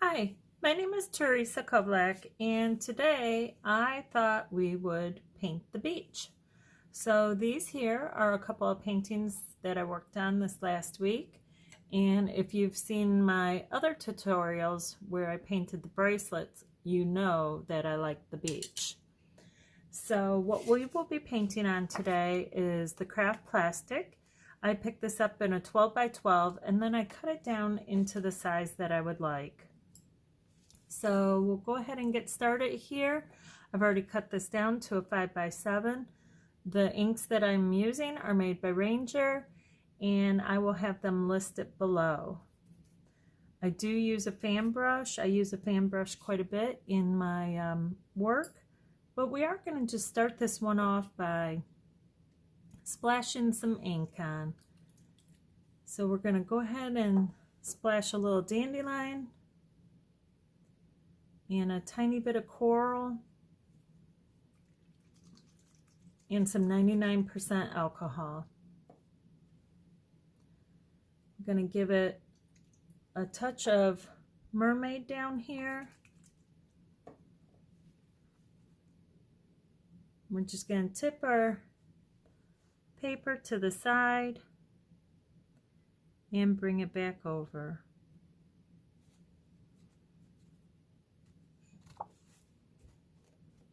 Hi, my name is Teresa Kovlak, and today I thought we would paint the beach. So these here are a couple of paintings that I worked on this last week, and if you've seen my other tutorials where I painted the bracelets, you know that I like the beach. So what we will be painting on today is the craft plastic. I picked this up in a 12 by 12 and then I cut it down into the size that I would like. So we'll go ahead and get started here. I've already cut this down to a 5 by 7. The inks that I'm using are made by Ranger, and I will have them listed below. I do use a fan brush. I use a fan brush quite a bit in my work, but we are going to just start this one off by splashing some ink on. So we're going to go ahead and splash a little dandelion and a tiny bit of coral and some 99% alcohol. I'm going to give it a touch of Mermaid down here. We're just going to tip our paper to the side and bring it back over.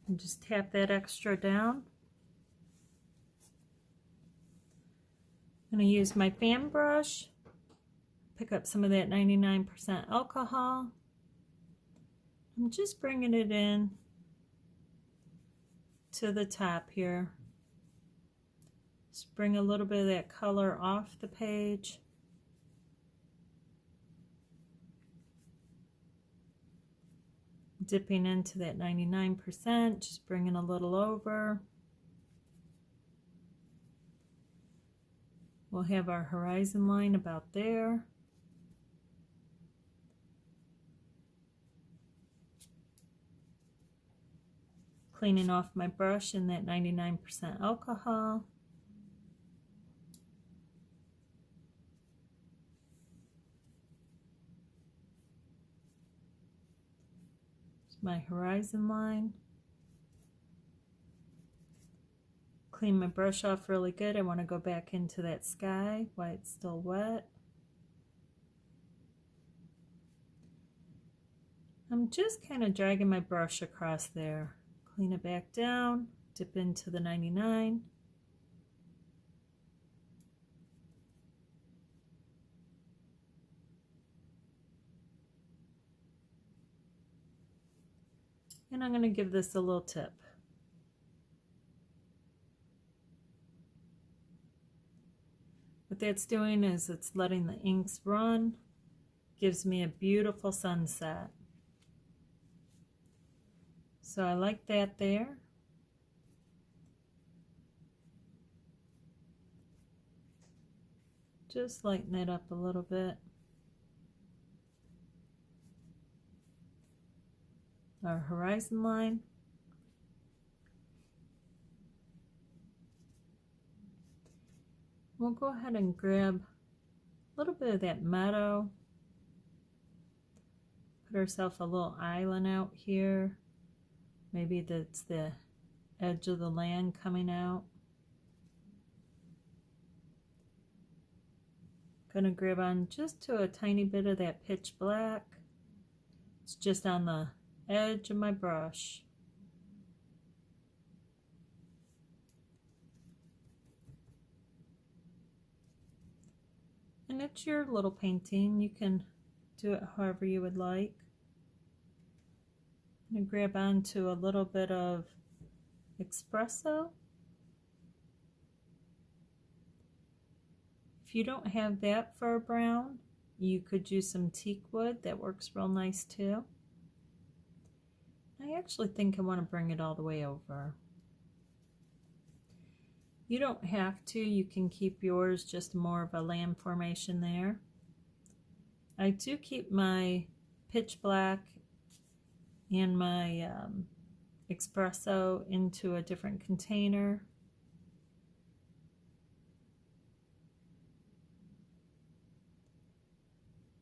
And just tap that extra down. I'm going to use my fan brush, pick up some of that 99% alcohol. I'm just bringing it in to the top here. Just bring a little bit of that color off the page. Dipping into that 99%, just bringing a little over. We'll have our horizon line about there. Cleaning off my brush in that 99% alcohol. My horizon line. Clean my brush off really good. I want to go back into that sky while it's still wet. I'm just kind of dragging my brush across there. Clean it back down, dip into the 99. And I'm going to give this a little tip. What that's doing is it's letting the inks run, gives me a beautiful sunset. So I like that there. Just lighten it up a little bit. Our horizon line. We'll go ahead and grab a little bit of that Meadow. Put ourselves a little island out here. Maybe that's the edge of the land coming out. Gonna grab on just to a tiny bit of that pitch black. It's just on the edge of my brush. And it's your little painting. You can do it however you would like. I'm going to grab onto a little bit of Espresso. If you don't have that for a brown, you could use some teak wood. That works real nice too. I actually think I want to bring it all the way over. You don't have to. You can keep yours just more of a land formation there. I do keep my pitch black and my Espresso into a different container.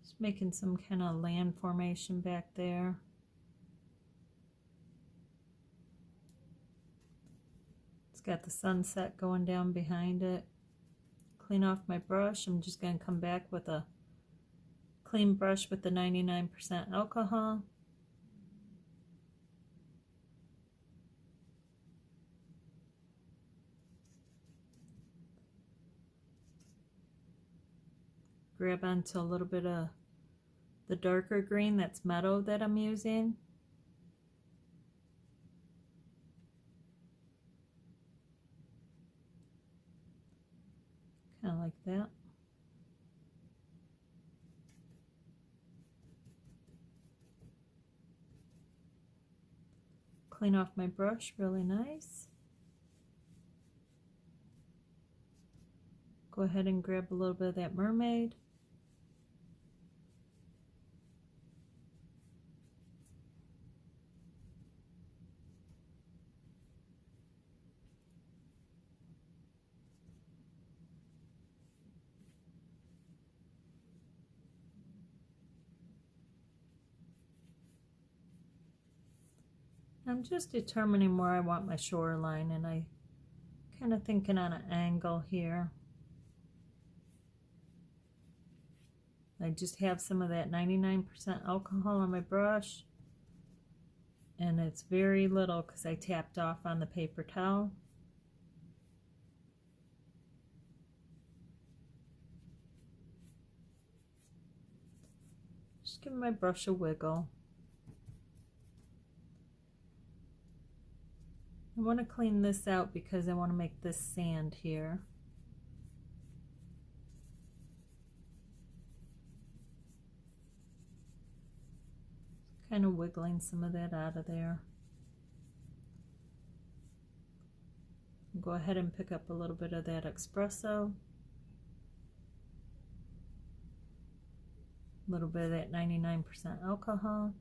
Just Just making some kind of land formation back there. It's got the sunset going down behind it. Clean off my brush. I'm just going to come back with a clean brush with the 99% alcohol. Grab onto a little bit of the darker green, that's Meadow, that I'm using. Kind of like that. Clean off my brush really nice. Go ahead and grab a little bit of that Mermaid. I'm just determining where I want my shoreline, and I kind of thinking on an angle here. I just have some of that 99% alcohol on my brush, and it's very little because I tapped off on the paper towel. Just give my brush a wiggle. I want to clean this out because I want to make this sand here. Kind of wiggling some of that out of there. Go ahead and pick up a little bit of that Espresso. A little bit of that 99% alcohol.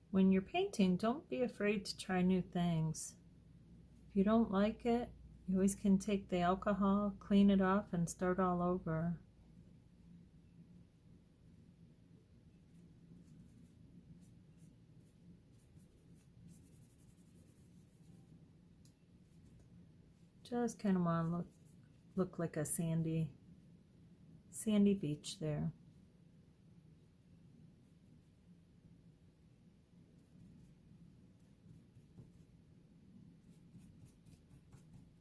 When you're painting, don't be afraid to try new things. If you don't like it, you always can take the alcohol, clean it off, and start all over. Just kind of want to look like a sandy beach there.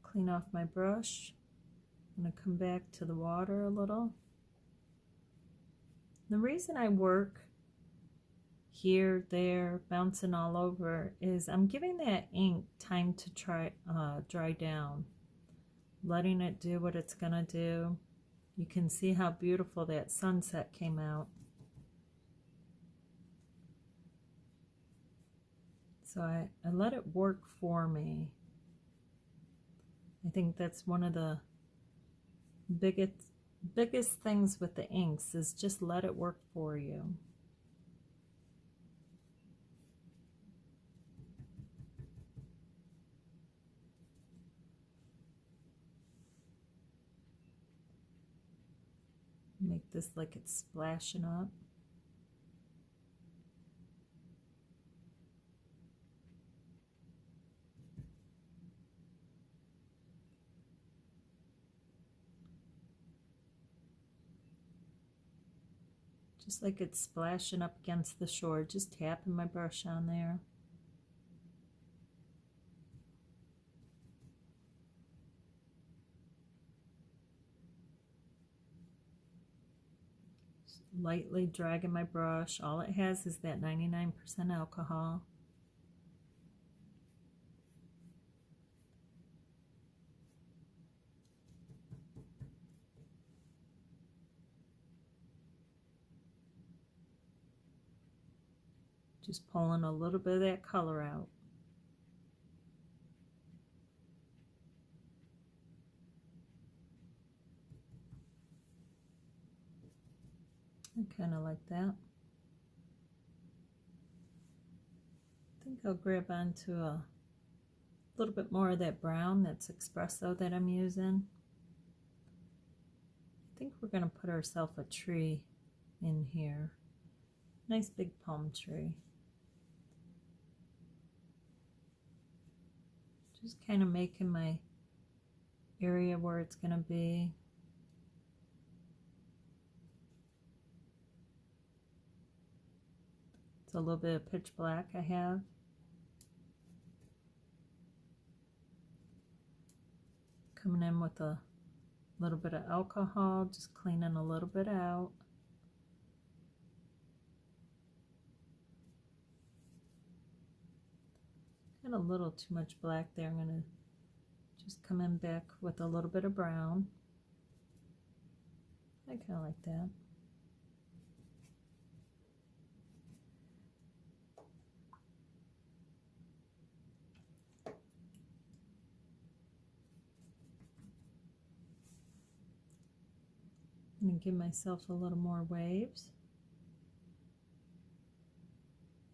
Clean off my brush. I'm going to come back to the water a little. The reason I work here, there, bouncing all over is I'm giving that ink time to dry down. Letting it do what it's going to do. You can see how beautiful that sunset came out. So I let it work for me. I think that's one of the biggest things with the inks is just let it work for you. Make this like it's splashing up. Just like it's splashing up against the shore, just tapping my brush on there. Just lightly dragging my brush. All it has is that 99% alcohol. Just pulling a little bit of that color out. kind of like that. I think I'll grab onto a little bit more of that brown, that's Espresso that I'm using. I think we're going to put ourselves a tree in here. Nice big palm tree. Just kind of making my area where it's going to be. It's a little bit of pitch black I have. Coming in with a little bit of alcohol, just cleaning a little bit out. Got a little too much black there. I'm going to just come in back with a little bit of brown. I kind of like that. I'm going to give myself a little more waves.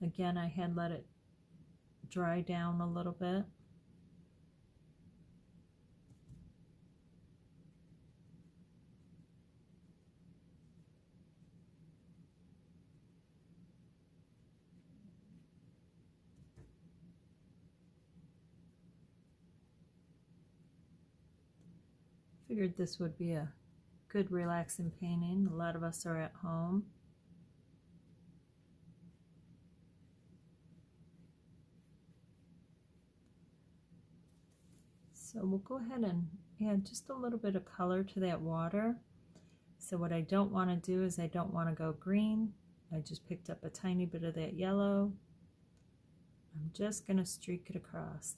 Again, I had let it dry down a little bit. Figured this would be a good relaxing painting. A lot of us are at home. So we'll go ahead and add just a little bit of color to that water. So what I don't want to do is I don't want to go green. I just picked up a tiny bit of that yellow. I'm just going to streak it across.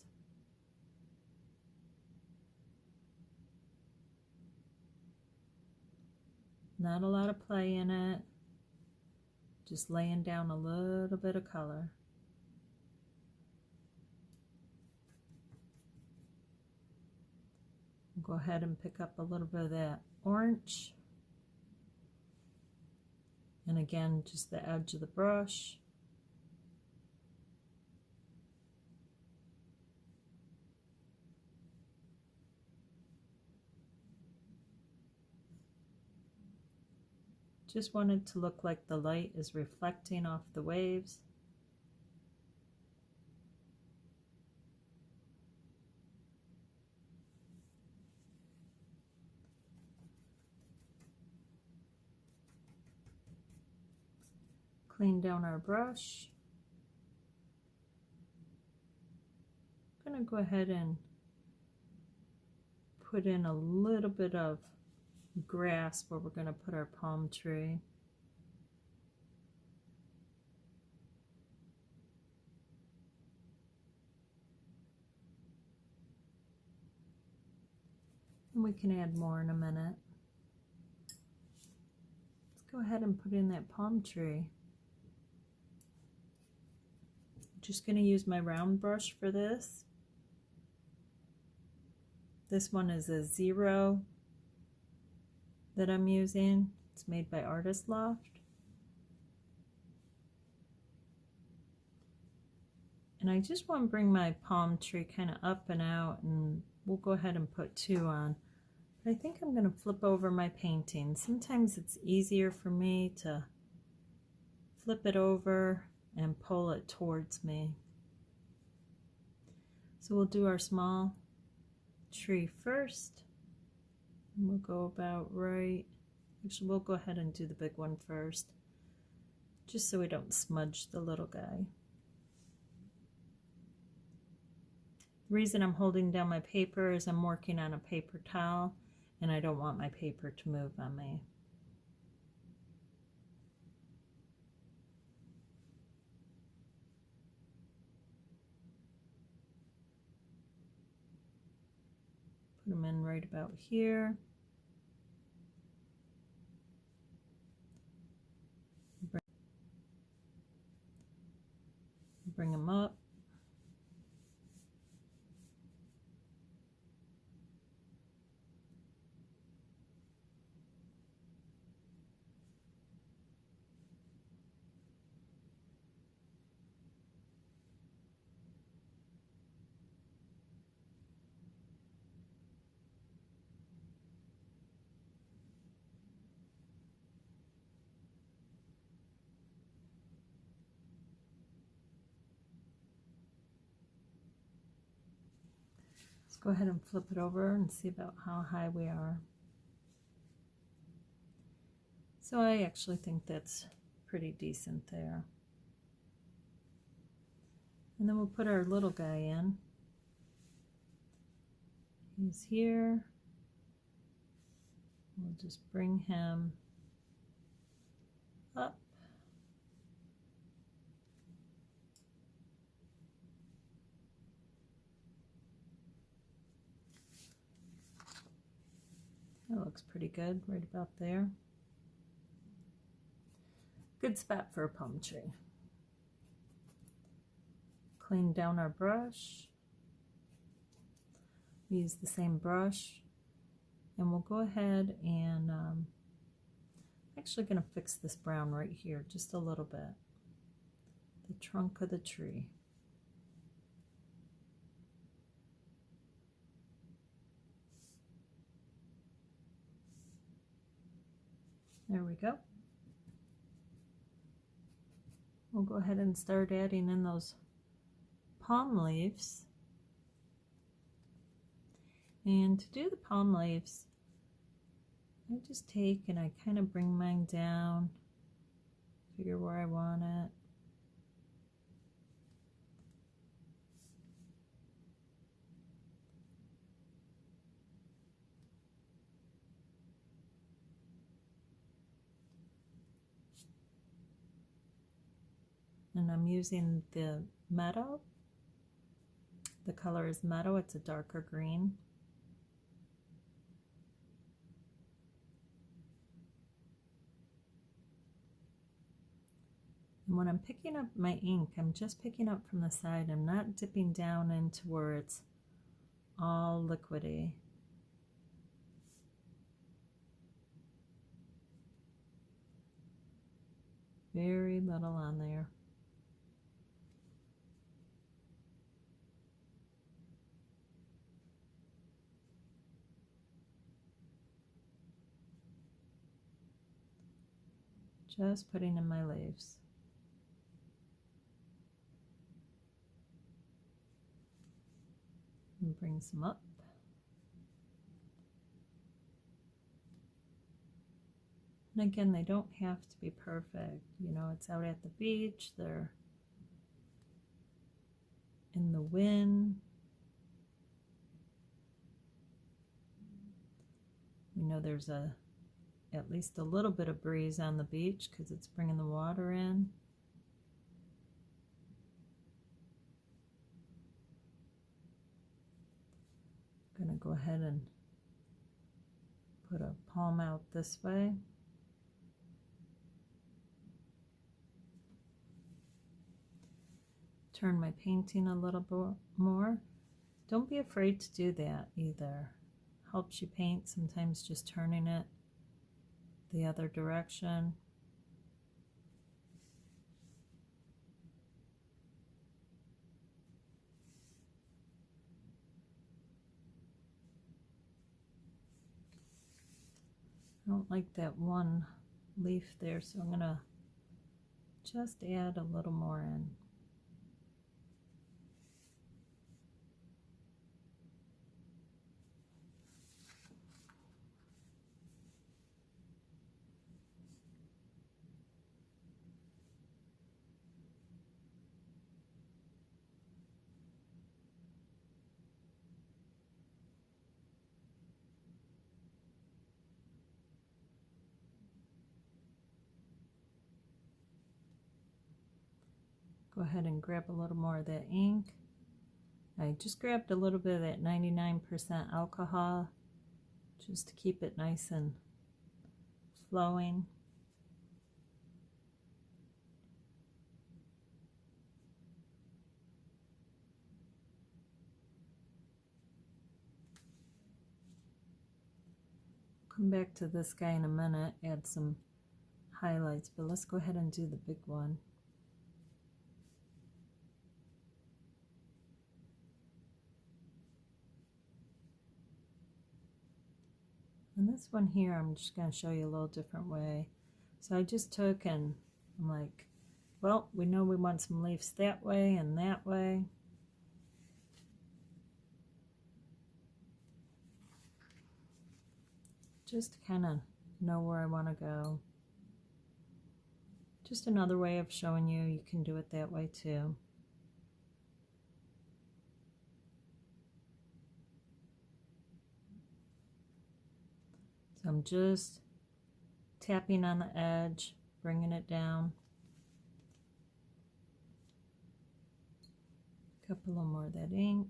Not a lot of play in it, just laying down a little bit of color. Go ahead and pick up a little bit of that orange. And again, just the edge of the brush. Just want it to look like the light is reflecting off the waves. Clean down our brush. I'm going to go ahead and put in a little bit of grass where we're going to put our palm tree. And we can add more in a minute. Let's go ahead and put in that palm tree. Just going to use my round brush for this. This one is a 0 that I'm using. It's made by Artist Loft. And I just want to bring my palm tree kind of up and out, and we'll go ahead and put 2 on. But I think I'm going to flip over my painting. Sometimes it's easier for me to flip it over and pull it towards me. So we'll do our small tree first. And we'll go about right. Actually, we'll go ahead and do the big one first, just so we don't smudge the little guy. The reason I'm holding down my paper is I'm working on a paper towel, and I don't want my paper to move on me. Put them in right about here. Bring them up. go ahead and flip it over and see about how high we are. So I actually think that's pretty decent there. And then we'll put our little guy in. He's here. We'll just bring him up. That looks pretty good right about there. Good spot for a palm tree. Clean down our brush. We use the same brush, and we'll go ahead and I'm actually going to fix this brown right here just a little bit. The trunk of the tree. There we go. We'll go ahead and start adding in those palm leaves. And to do the palm leaves, I just take and I kind of bring mine down, figure where I want it. And I'm using the Meadow. The color is Meadow, it's a darker green. And when I'm picking up my ink, I'm just picking up from the side. I'm not dipping down into where it's all liquidy. Very little on there. Just putting in my leaves. And bring some up. And again, they don't have to be perfect. You know, it's out at the beach, they're in the wind. We know there's at least a little bit of breeze on the beach because it's bringing the water in. I'm going to go ahead and put a palm out this way. Turn my painting a little bit more. Don't be afraid to do that either. Helps you paint, sometimes just turning it the other direction. I don't like that one leaf there, so I'm gonna just add a little more in. Go ahead and grab a little more of that ink. I just grabbed a little bit of that 99% alcohol just to keep it nice and flowing. Come back to this guy in a minute, add some highlights, but let's go ahead and do the big one. And this one here, I'm just going to show you a little different way. So I just took and I'm like, well, we know we want some leaves that way and that way. just to kind of know where I want to go. Just another way of showing you, you can do it that way too. So I'm just tapping on the edge, bringing it down. Pick up a little more of that ink.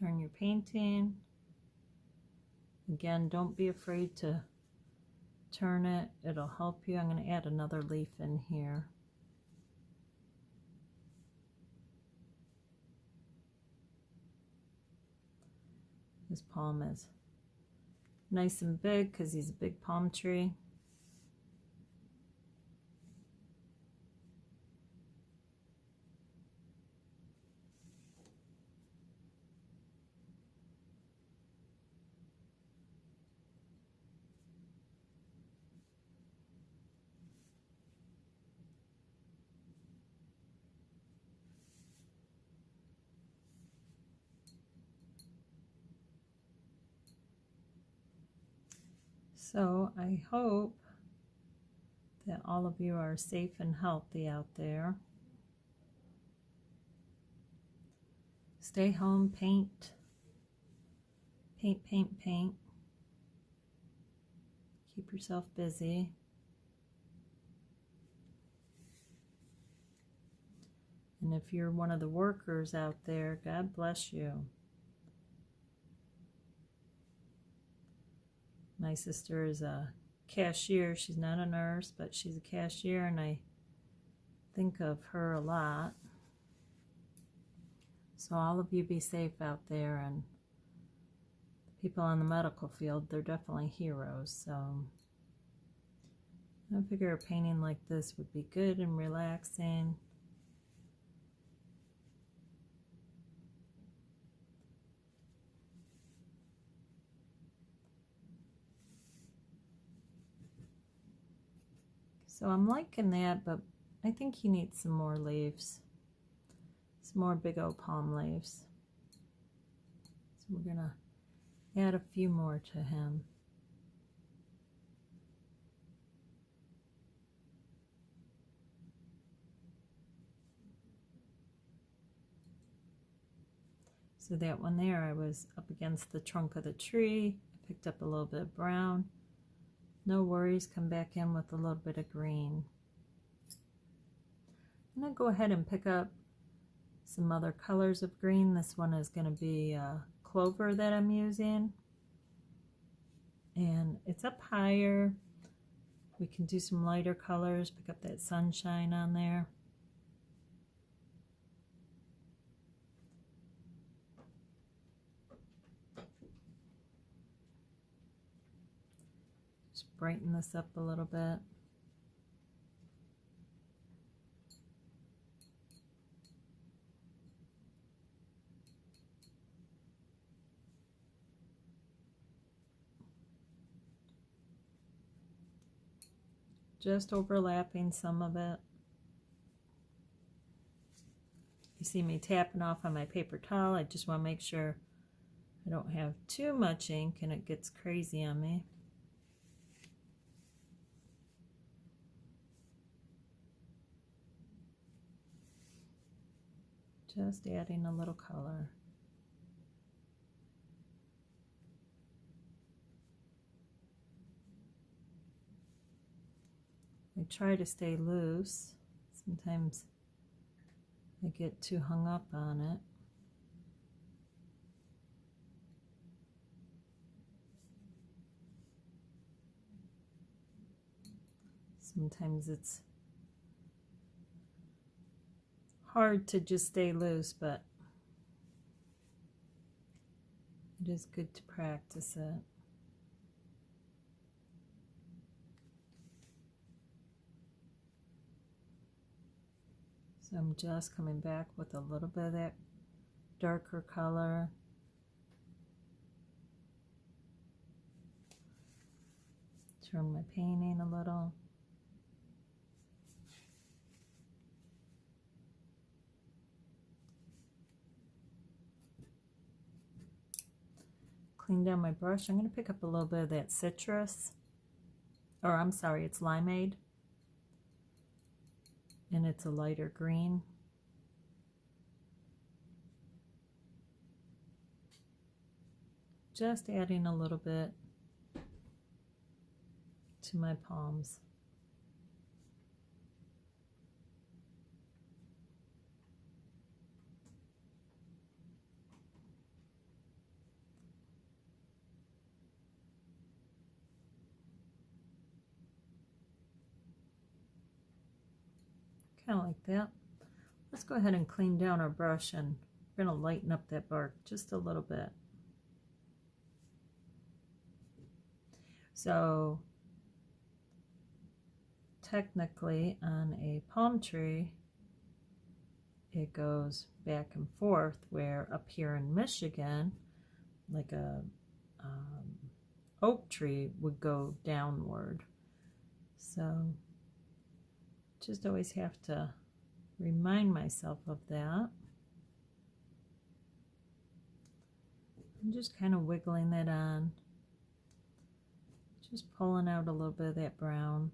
Turn your painting. Again, don't be afraid to turn it. It'll help you. I'm going to add another leaf in here. This palm is nice and big because he's a big palm tree. So I hope that all of you are safe and healthy out there. Stay home, paint. Paint, paint, paint. Keep yourself busy. And if you're one of the workers out there, God bless you. My sister is a cashier. She's not a nurse, but she's a cashier, and I think of her a lot. So all of you be safe out there, and people in the medical field, they're definitely heroes. So I figure a painting like this would be good and relaxing. So I'm liking that, but I think he needs some more leaves. Some more big old palm leaves. So we're gonna add a few more to him. So that one there, I was up against the trunk of the tree. I picked up a little bit of brown. No worries, come back in with a little bit of green. I'm going to go ahead and pick up some other colors of green. This one is going to be Clover that I'm using. And it's up higher. We can do some lighter colors, pick up that sunshine on there. Just brighten this up a little bit. Just overlapping some of it. You see me tapping off on my paper towel. I just want to make sure I don't have too much ink and it gets crazy on me. Just adding a little color. I try to stay loose. Sometimes I get too hung up on it. Sometimes it's hard to just stay loose, but it is good to practice it. So I'm just coming back with a little bit of that darker color. Turn my painting a little. clean down my brush. I'm going to pick up a little bit of that citrus, or I'm sorry, it's Limeade, and it's a lighter green. Just adding a little bit to my palms. Kind of like that. Let's go ahead and clean down our brush, and we're going to lighten up that bark just a little bit. So technically on a palm tree it goes back and forth, where up here in Michigan, like a oak tree would go downward. So just always have to remind myself of that. I'm just kind of wiggling that on, just pulling out a little bit of that brown.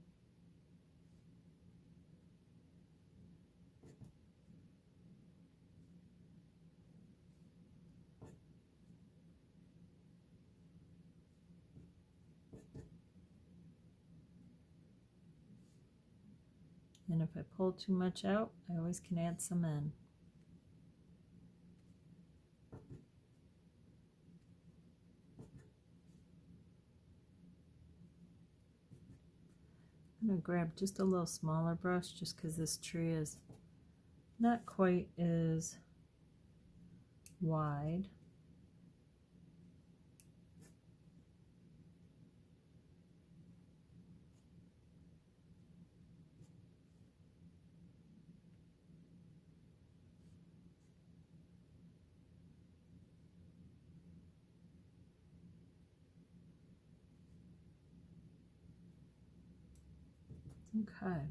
And if I pull too much out, I always can add some in. I'm going to grab just a little smaller brush, just because this tree is not quite as wide. Okay.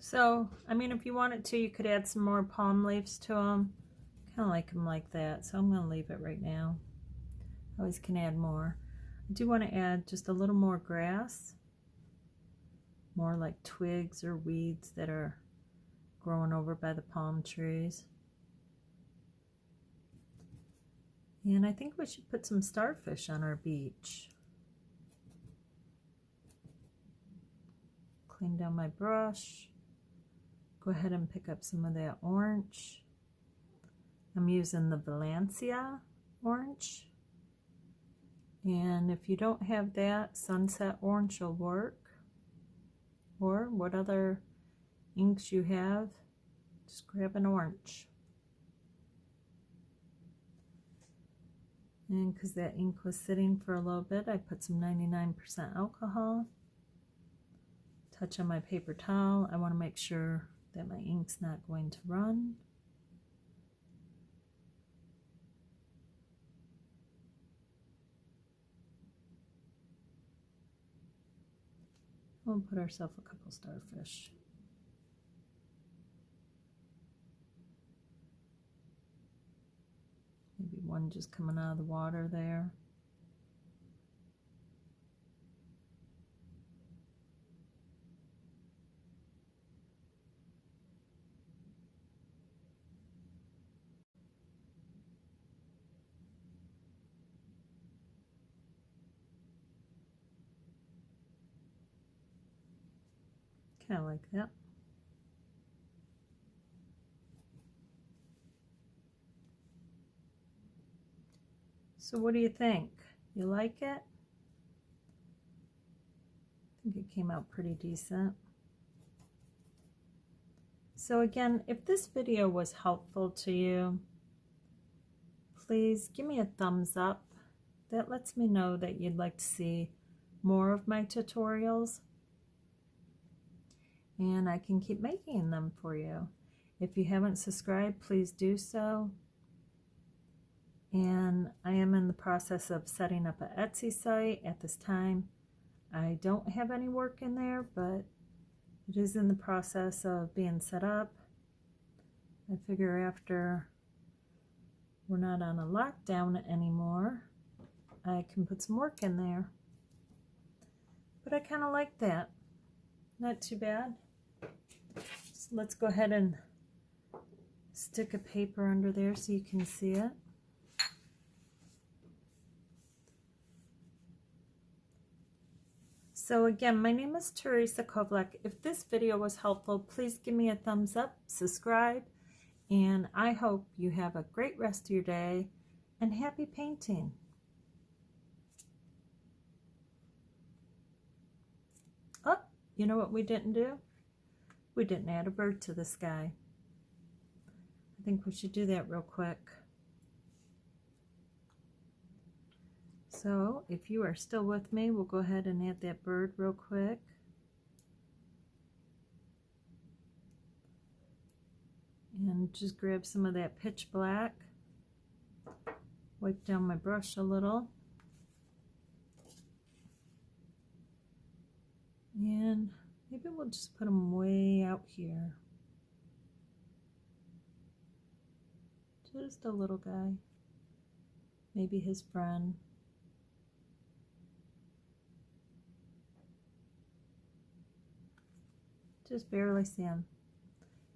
So, I mean, if you wanted to, you could add some more palm leaves to them. Kind of like them like that, so I'm going to leave it right now. Always can add more. I do want to add just a little more grass, more like twigs or weeds that are growing over by the palm trees. And I think we should put some starfish on our beach. Clean down my brush. Go ahead and pick up some of that orange. I'm using the Valencia orange. And if you don't have that, sunset orange will work. Or what other inks you have, just grab an orange. And because that ink was sitting for a little bit, I put some 99% alcohol. Touch on my paper towel. I want to make sure that my ink's not going to run. We'll put ourselves a couple starfish. Maybe one just coming out of the water there. Kind of like that. So what do you think? You like it? I think it came out pretty decent. So again, if this video was helpful to you, please give me a thumbs up. That lets me know that you'd like to see more of my tutorials, and I can keep making them for you. If you haven't subscribed, please do so. And I am in the process of setting up an Etsy site at this time. I don't have any work in there, but it is in the process of being set up. I figure after we're not on a lockdown anymore, I can put some work in there. But I kind of like that. Not too bad. So let's go ahead and stick a paper under there so you can see it. So again, my name is Teresa Kovlek. If this video was helpful, please give me a thumbs up, subscribe, and I hope you have a great rest of your day and happy painting. Oh, you know what we didn't do? We didn't add a bird to the sky. I think we should do that real quick. So if you are still with me, we'll go ahead and add that bird real quick. And just grab some of that pitch black. Wipe down my brush a little. And maybe we'll just put them way out here. Just a little guy. Maybe his friend. Just barely see him.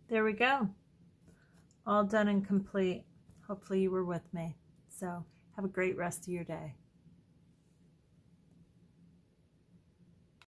There we go. All done and complete. Hopefully you were with me. So have a great rest of your day.